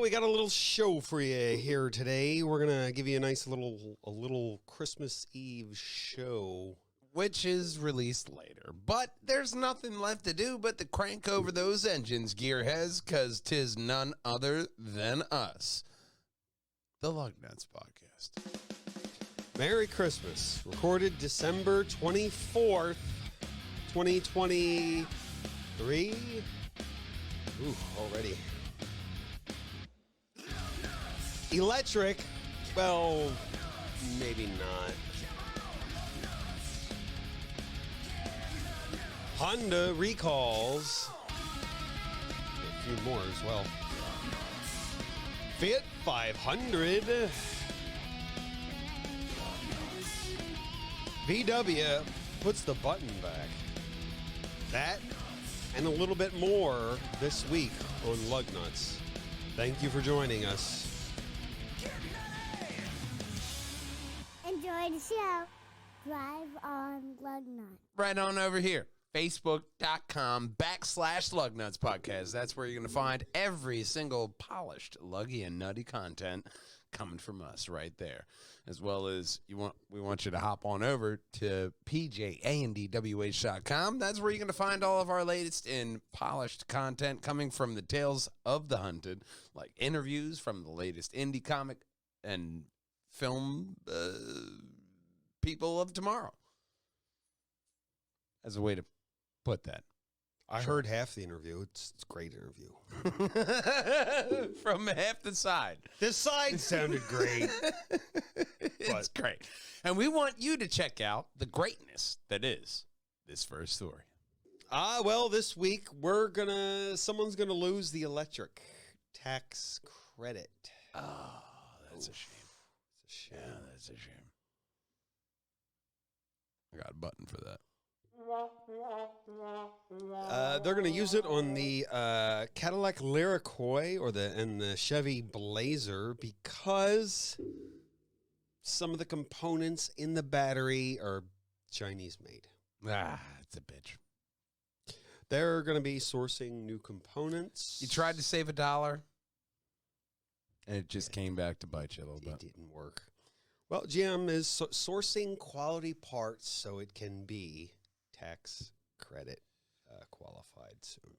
we got a little show for you here today. We're gonna give you a nice little Christmas Eve show, which is released later. But there's nothing left to do but to crank over those engines, gearheads, because 'tis none other than us, the Lugnutz Podcast. Merry Christmas. Recorded December 24th, 2023. Ooh, already. Electric. Well, maybe not. Honda recalls. A few more as well. Fiat 500. VW puts the button back. That and a little bit more this week on Lugnutz. Thank you for joining us. Enjoy the show. Drive on Lugnutz. Right on over here. Facebook.com/Lugnutz Podcast. That's where you're going to find every single polished, luggy, and nutty content coming from us right there. As well as we want you to hop on over to PJAndDWH.com. That's where you're going to find all of our latest and polished content coming from the tales of the hunted, like interviews from the latest indie comic and film people of tomorrow. As a way to put that. I heard half the interview. It's a great interview. From half the side. This side sounded great. It's great. And we want you to check out the greatness that is this first story. Well, this week someone's gonna lose the electric tax credit. Oh, that's a shame. It's a shame. Yeah, that's a shame. I got a button for that. They're going to use it on the Cadillac Lyriquois and the Chevy Blazer because some of the components in the battery are Chinese made. It's a bitch. They're going to be sourcing new components. You tried to save $1, and it just came back to bite you a little bit. It didn't work. Well, GM is sourcing quality parts so it can be tax credit qualified soon.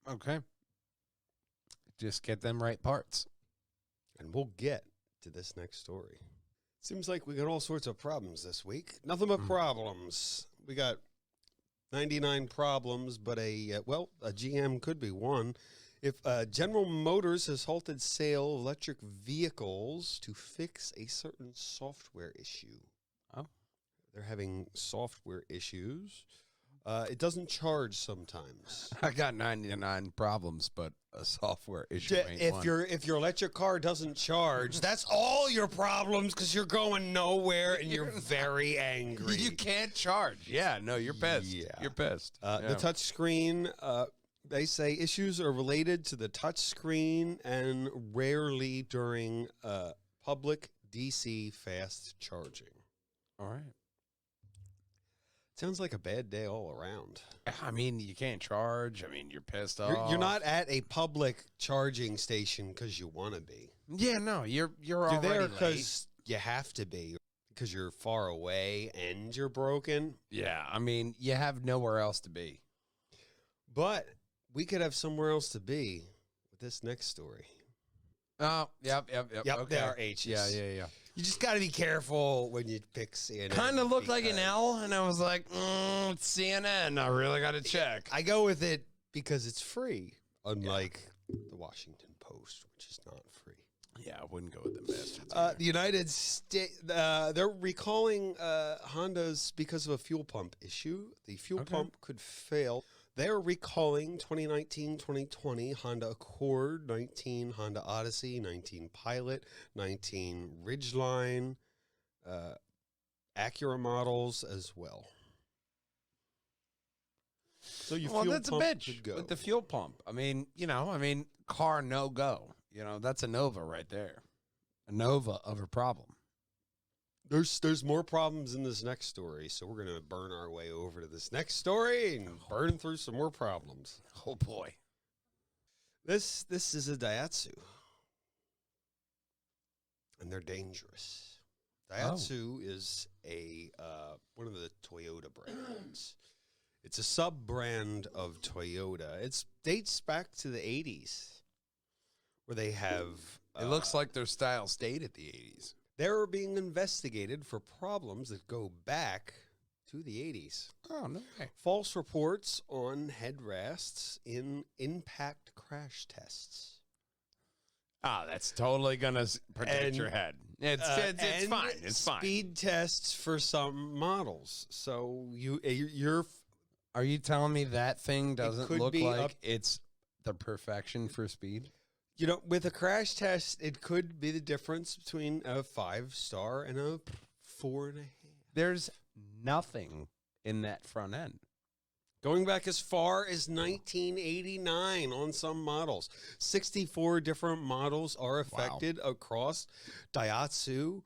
Okay. Just get them right parts. And we'll get to this next story. Seems like we got all sorts of problems this week. Nothing but problems. We got 99 problems, but a GM could be one. If General Motors has halted sale of electric vehicles to fix a certain software issue. Oh. They're having software issues. It doesn't charge sometimes. I got 99 problems, but a software issue ain't If one. if your electric car doesn't charge, that's all your problems because you're going nowhere and you're very angry. You can't charge. Yeah, no, you're pissed. Yeah. You're pissed. The touch screen, they say issues are related to the touch screen and rarely during public DC fast charging. All right. Sounds like a bad day all around. I mean, you can't charge. I mean, you're pissed off. You're not at a public charging station because you want to be. Yeah, no, you're You're there already late. because you have to be, because you're far away and you're broken. Yeah, I mean, you have nowhere else to be. But we could have somewhere else to be with this next story. Oh, yep. Yep, Okay. they are H's. Yeah. You just got to be careful when you pick CNN. Kind of looked like an L, and I was like, it's CNN. I really got to check. I go with it because it's free, unlike the Washington Post, which is not free. Yeah, I wouldn't go with them bastards. The United States, they're recalling Hondas because of a fuel pump issue. The fuel pump could fail. They're recalling 2019, 2020 Honda Accord, 19 Honda Odyssey, 19 Pilot, 19 Ridgeline, Acura models as well. So you fuel that's a pump bitch could go. with the fuel pump. I mean, car no go. That's a Nova right there. A Nova of a problem. There's more problems in this next story, so we're going to burn our way over to this next story and burn through some more problems. Oh boy. This is a Daihatsu. and they're dangerous. Daihatsu is a one of the Toyota brands. It's a sub-brand of Toyota. It dates back to the 80s, where they have... It looks like their style stayed at the 80s. They're being investigated for problems that go back to the 80s. Oh, no way. False reports on headrests in impact crash tests. Oh, that's totally going to protect your head. It's fine. It's fine. Speed tests for some models. So you're... Are you telling me that thing doesn't could look be like it's the perfection for speed? You know, with a crash test, it could be the difference between a 5-star and a 4.5. There's nothing in that front end. Going back as far as 1989 on some models. 64 different models are affected across Daihatsu,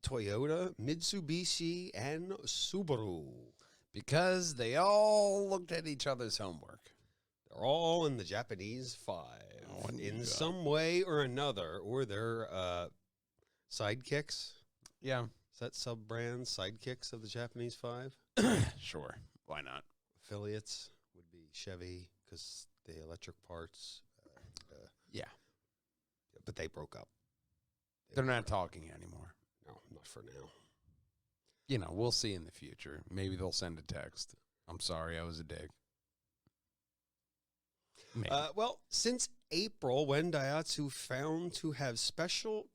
Toyota, Mitsubishi, and Subaru. Because they all looked at each other's homework. They're all in the Japanese 5 in some way or another, or their sidekicks. Yeah. Is that sub-brand sidekicks of the Japanese 5? Sure. Why not? Affiliates would be Chevy because the electric parts. Yeah. But they broke up. They're not talking anymore. No, not for now. You know, we'll see in the future. Maybe they'll send a text. I'm sorry, I was a dick. Well, since April, when Daihatsu found to have special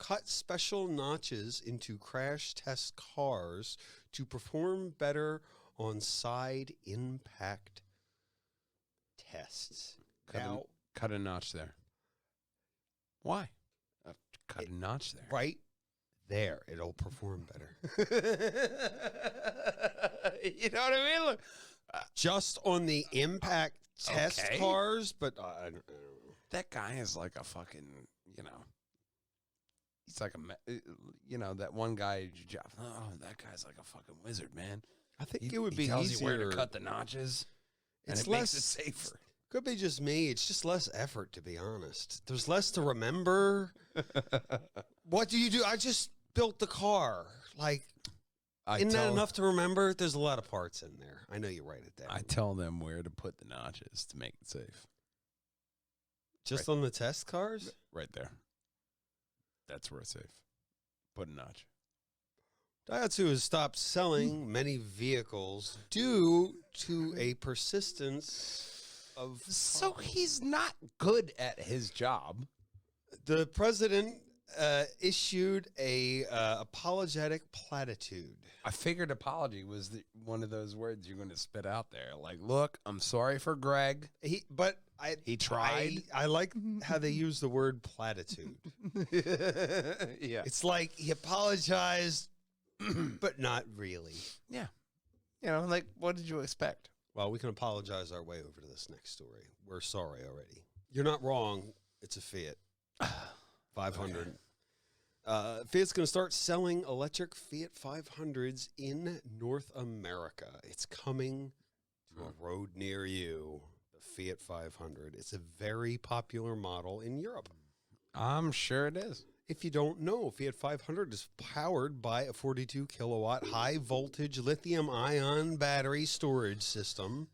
notches into crash test cars to perform better on side impact tests. Cut a notch there. Why? Cut a notch there. Right there, it'll perform better. You know what I mean? Look, just on the impact test cars, but I don't know. That guy is like a fucking, you know, he's like that one guy. Oh, that guy's like a fucking wizard, man. I think it would be tells easier you where to cut the notches. And It's it makes it safer. Could be just me. It's just less effort, to be honest. There's less to remember. What do you do? I just built the car. Like, isn't that enough to remember? There's a lot of parts in there. I know you write it down. I tell them where to put the notches to make it safe. Just on the test cars? Right there. That's where it's safe. Put a notch. Daihatsu has stopped selling many vehicles due to a persistence of... So he's not good at his job. The president issued a apologetic platitude. I figured apology was one of those words you're going to spit out there. Like, look, I'm sorry for Greg. He tried. I like how they use the word platitude. Yeah. It's like he apologized, but not really. Yeah. You know, like, what did you expect? Well, we can apologize our way over to this next story. We're sorry already. You're not wrong. It's a Fiat 500. Okay. Fiat's going to start selling electric Fiat 500s in North America. It's coming to a road near you, the Fiat 500. It's a very popular model in Europe. I'm sure it is. If you don't know, Fiat 500 is powered by a 42-kilowatt high-voltage lithium-ion battery storage system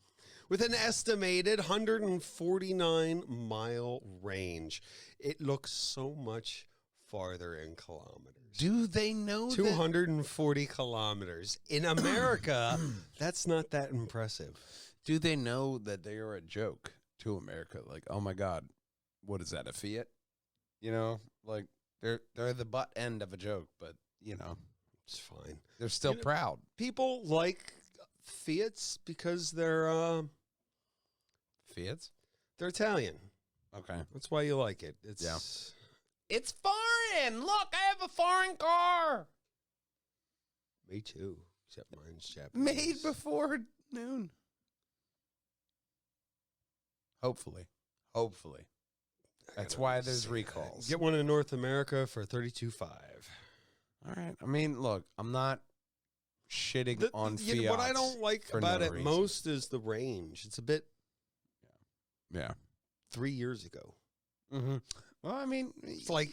with an estimated 149-mile range. It looks so much farther in kilometers. Do they know 240 kilometers. In America, that's not that impressive. Do they know that they are a joke to America? Like, oh my God, what is that, a Fiat? You know, like they're the butt end of a joke, but you know, it's fine. They're still proud. People like Fiats because they're Fiats? They're Italian. Okay. That's why you like it. It's foreign. Look, I have a foreign car. Me too, except mine's Japanese. Made before noon. Hopefully. That's why there's recalls. Get one in North America for $32,500. All right. I mean, look, I'm not shitting on Fiat. What I don't like about it most is the range. It's a bit... Yeah. 3 years ago. Mm-hmm. Well, I mean, it's like,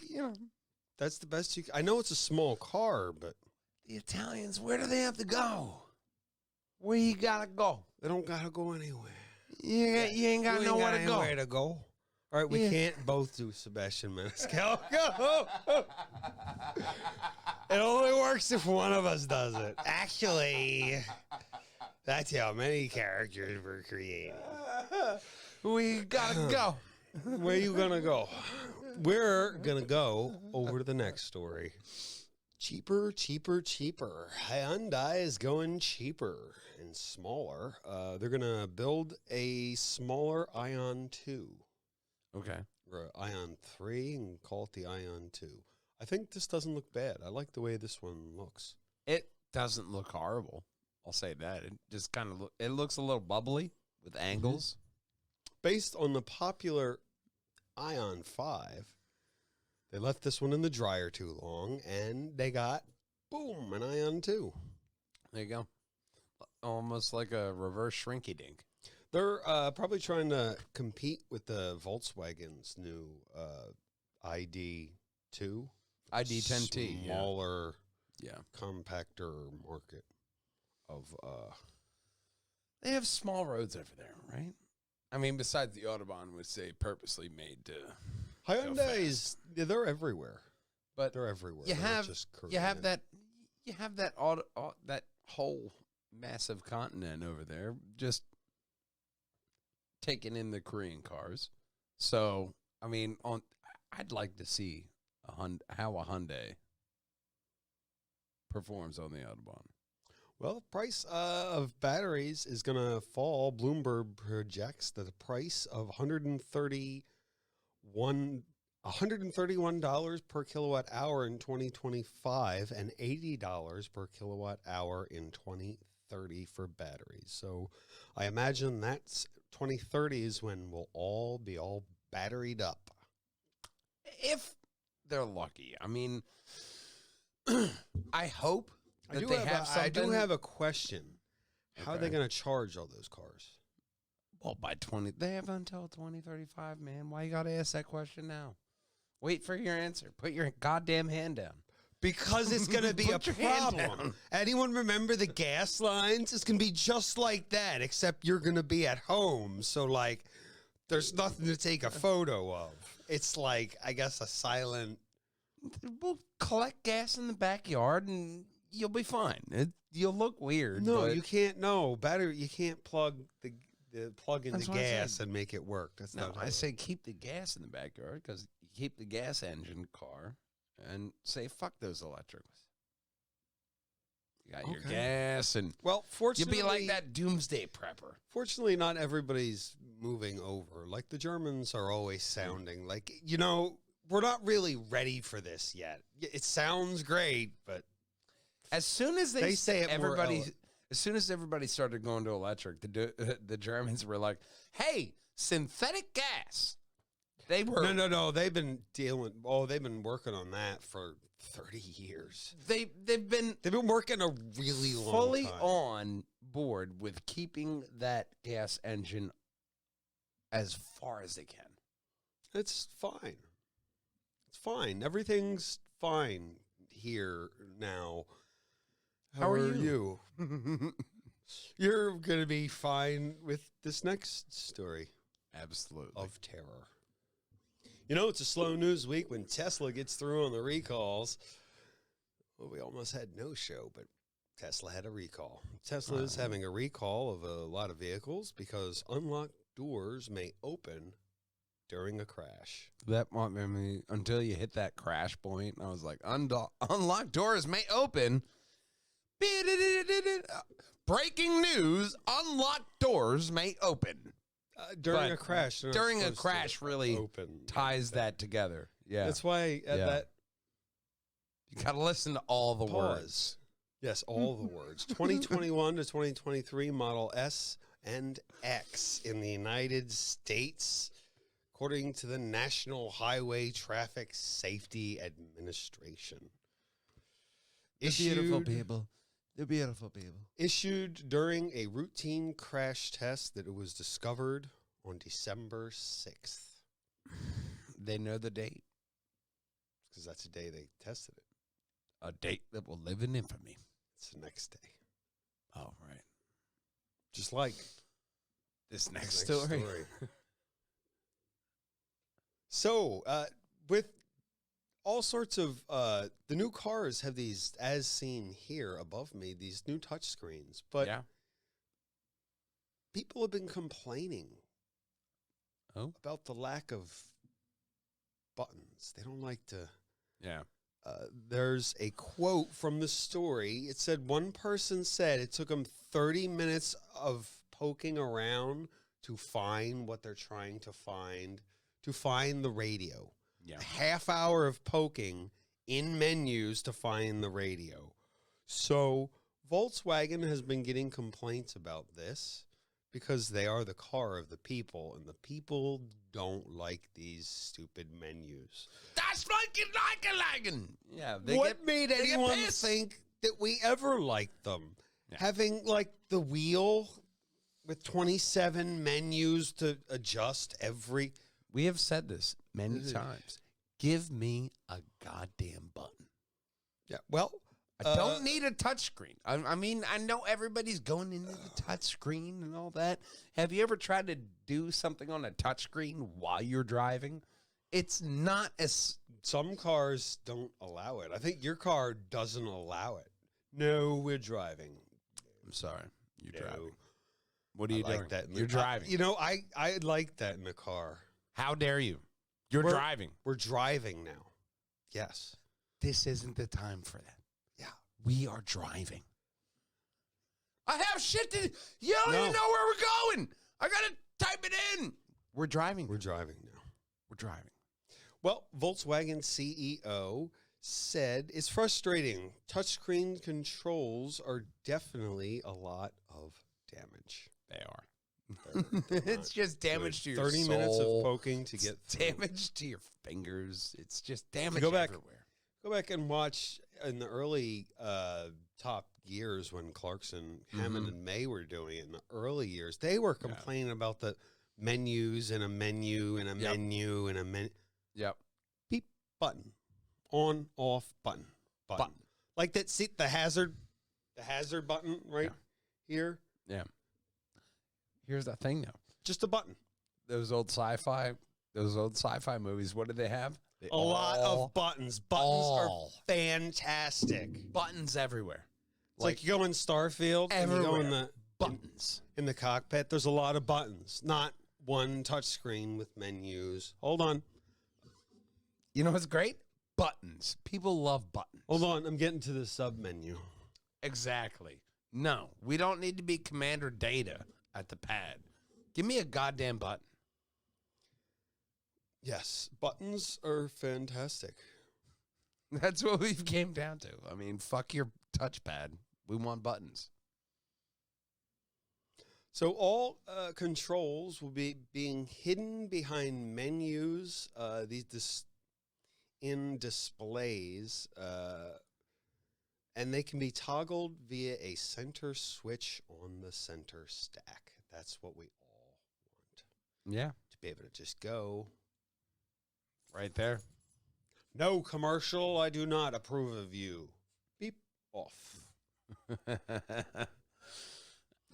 That's the best you. I know it's a small car, but The Italians, where do they have to go? Where you gotta go? they don't gotta go anywhere. You ain't got You nowhere ain't to got go. anywhere to go. All right, we Yeah. can't both do Sebastian Maniscalco. It only works if one of us does it. Actually, that's how many characters were created. We gotta go. Where you gonna go? We're gonna go over to the next story. Cheaper, cheaper, cheaper. Hyundai is going cheaper and smaller. They're gonna build a smaller Ion 2 Okay. or Ion 3 and call it the Ion 2. I think this doesn't look bad. I like the way this one looks. It doesn't look horrible. I'll say that. It just kind of it looks a little bubbly with angles. Based on the popular Ion 5, they left this one in the dryer too long, and they got, boom, an Ion 2. There you go. Almost like a reverse shrinky dink. They're probably trying to compete with the Volkswagen's new ID2. ID10T. Smaller, Yeah. compactor market of... They have small roads over there, right? I mean, besides the Autobahn, which they purposely made to... Hyundai's, they're everywhere. But They're everywhere. you They're not have just you have Korean. that that whole massive continent over there just taking in the Korean cars. So I mean, I'd like to see how a Hyundai performs on the Autobahn. Well, the price of batteries is going to fall. Bloomberg projects that the price of $131 per kilowatt hour in 2025 and $80 per kilowatt hour in 2030 for batteries. So I imagine that's 2030 is when we'll all be batteried up. If they're lucky. I mean, I hope that I do have a question. How are they Okay. going to charge all those cars? Well, they have until 2035, man. Why you got to ask that question now? Wait for your answer. Put your goddamn hand down. Because it's going to be a Put your hand problem. down. Anyone remember the gas lines? It's going to be just like that, except you're going to be at home. So, like, there's nothing to take a photo of. It's like, I guess, a silent... We'll collect gas in the backyard and you'll be fine. You'll look weird. No, but you can't. No, battery. You can't plug plug in That's the what I gas said. and make it work. That's No, not. I say keep the gas in the backyard because you keep the gas engine car and say fuck those electrics. You got your Okay. gas and Well, you'll fortunately, be like that doomsday prepper. Fortunately, not everybody's moving over. Like the Germans are always sounding like, we're not really ready for this yet. It sounds great, but As soon as They say it more as soon as everybody started going to electric, the Germans were like, "Hey, synthetic gas." They were no. They've been working on that for 30 years. they've been They've been working a really long fully time. on board with keeping that gas engine as far as they can. It's fine. It's fine. Everything's fine here now. How are you? You're going to be fine with this next story Absolutely. of terror. It's a slow news week when Tesla gets through on the recalls. Well, we almost had no show, but Tesla had a recall. Tesla is having a recall of a lot of vehicles because unlocked doors may open during a crash. That might be me until you hit that crash point. I was like, unlocked doors may open. Breaking news: unlocked doors may open. During But a crash. they're not during a supposed to crash really open. ties that together. Yeah, That's why at Yeah. that you got to listen to all the words. pause. Yes, all the words. 2021 to 2023 Model S and X in the United States, according to the National Highway Traffic Safety Administration. The beautiful people. The beautiful people. Issued during a routine crash test that it was discovered on December 6th. They know the date. because that's the day they tested it. A date that will live in infamy. It's the next day. Oh, right. Just like This the next story. So, with all sorts of, the new cars have these, as seen here above me, these new touch screens. But Yeah. people have been complaining about the lack of buttons. They don't like to. Yeah. There's a quote from the story. It said one person said it took them 30 minutes of poking around to find what they're trying to find the radio. Yeah. A half hour of poking in menus to find the radio. So Volkswagen has been getting complaints about this because they are the car of the people, and the people don't like these stupid menus. That's like Yeah. What made they get anyone pissed. think that we ever liked them? Yeah. Having like the wheel with 27 menus to adjust every. We have said this many times. Give me a goddamn button. Yeah, well, I don't need a touchscreen. I mean, I know everybody's going into the touchscreen and all that. Have you ever tried to do something on a touchscreen while you're driving? It's not as... some cars don't allow it. I think your car doesn't allow it. No, we're driving. I'm sorry. You're No. driving. What are you doing? Like that. You're driving. I like that in the car. How dare you? You're We're- driving. We're driving now. Yes. This isn't the time for that. Yeah. We are driving. I have shit to... You don't No. even know where we're going. I got to type it in. We're driving. We're driving now. We're driving. Well, Volkswagen CEO said it's frustrating. Touchscreen controls are definitely a lot of damage. They are. They're It's just damage to your 30 soul. minutes of poking to get through. damage to your fingers. It's just damage Go back. everywhere. Go back and watch in the early Top Gears when Clarkson, Hammond, and May were doing it in the early years. They were complaining about the menus and a menu and a menu and a menu. Yep. Beep button, on off button. Like that. See the hazard button right here. Yeah. Here's the thing, though. Just a button. Those old sci-fi movies. What did they have? They A lot of buttons. Buttons are all. fantastic. buttons everywhere. It's like you go in Starfield and you go in Everywhere. the Buttons. in the cockpit. There's a lot of buttons, not one touch screen with menus. Hold on. You know what's great? Buttons. People love buttons. Hold on. I'm getting to the sub menu. Exactly. No, we don't need to be Commander Data at the pad. Give me a goddamn button. Yes, buttons are fantastic. That's what we've came down to. I mean, fuck your touchpad. We want buttons. So all controls will be being hidden behind menus. In displays, and they can be toggled via a center switch on the center stack. That's what we all want, Yeah. to be able to just go. Right there. No commercial, I do not approve of you. Beep off.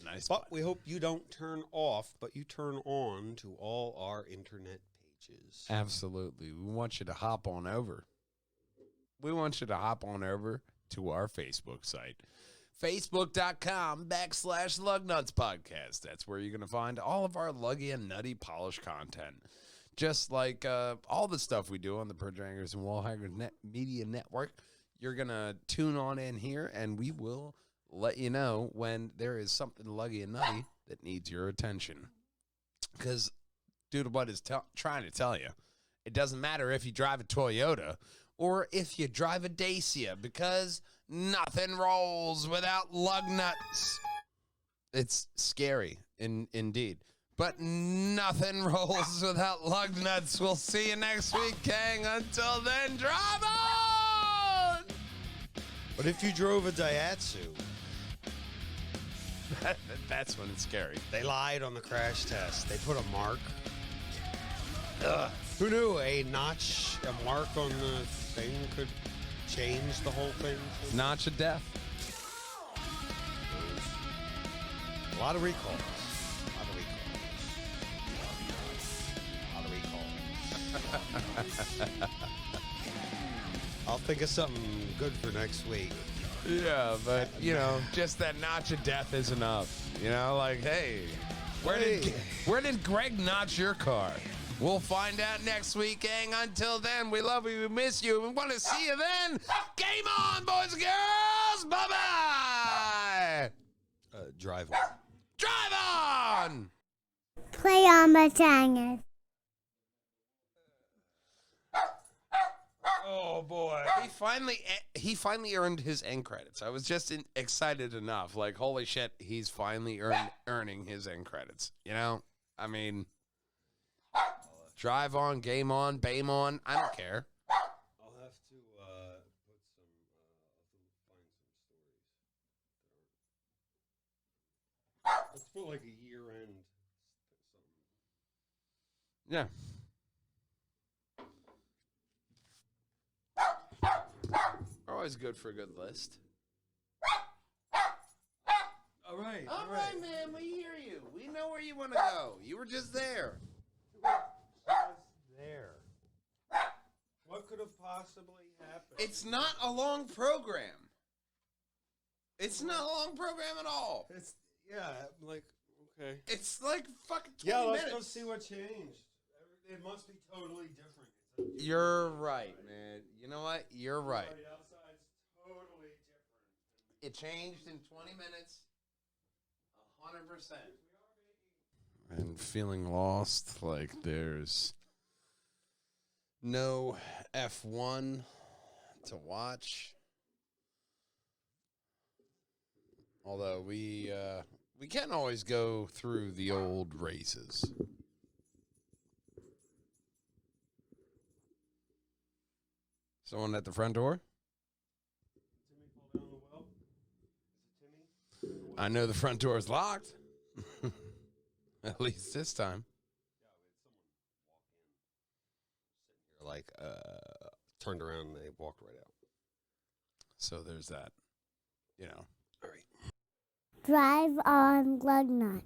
Nice. But we hope you don't turn off, but you turn on to all our internet pages. Absolutely. We want you to hop on over. We want you to hop on over to our Facebook site. Facebook.com/Lugnutz Podcast. That's where you're going to find all of our luggy and nutty polish content. Just like all the stuff we do on the Perjangers and Wallhangers Media Network, you're going to tune on in here, and we will let you know when there is something luggy and nutty that needs your attention. Because Doodlebud is trying to tell you, it doesn't matter if you drive a Toyota or if you drive a Dacia, because nothing rolls without Lugnutz. It's scary, indeed. But nothing rolls without Lugnutz. We'll see you next week, gang. Until then, drive on! But if you drove a Daihatsu, That's when it's scary. they lied on the crash test. They put a mark. Ugh. Who knew a notch, a mark on the thing could change the whole thing? Notch of death. A lot of recalls. I'll think of something good for next week. Yeah, but, just that notch of death is enough. Like, hey, where did Greg notch your car? We'll find out next week, gang. Until then, we love you, we miss you, we want to see you then. Game on, boys and girls. Bye-bye. Drive on. Drive on. Play on my channel. Oh boy! He finally earned his end credits. I was just excited enough. Like, holy shit, he's finally earning his end credits. I mean, drive on, game on, BAME on. I don't care. I'll have to put some. Find some stories. Let's put like a year end. Yeah. Always good for a good list. All right. All right, man. We hear you. We know where you want to go. You were just there. There. What could have possibly happened? It's not a long program. It's not a long program at all. Like okay. It's like fucking 20 Yeah, minutes. let's go see what changed. It must be totally different. You're right, man. You know what? You're right. Outside's totally different. It changed in 20 minutes. 100%. And feeling lost, like there's no F1 to watch. Although we can always go through the old races. Someone at the front door? Timmy fall down the well? Is it Timmy? I know the front door is locked. At least this time. Yeah, we had someone walk in. Sitting here turned around and they walked right out. So there's that. All right. Drive on Lugnutz.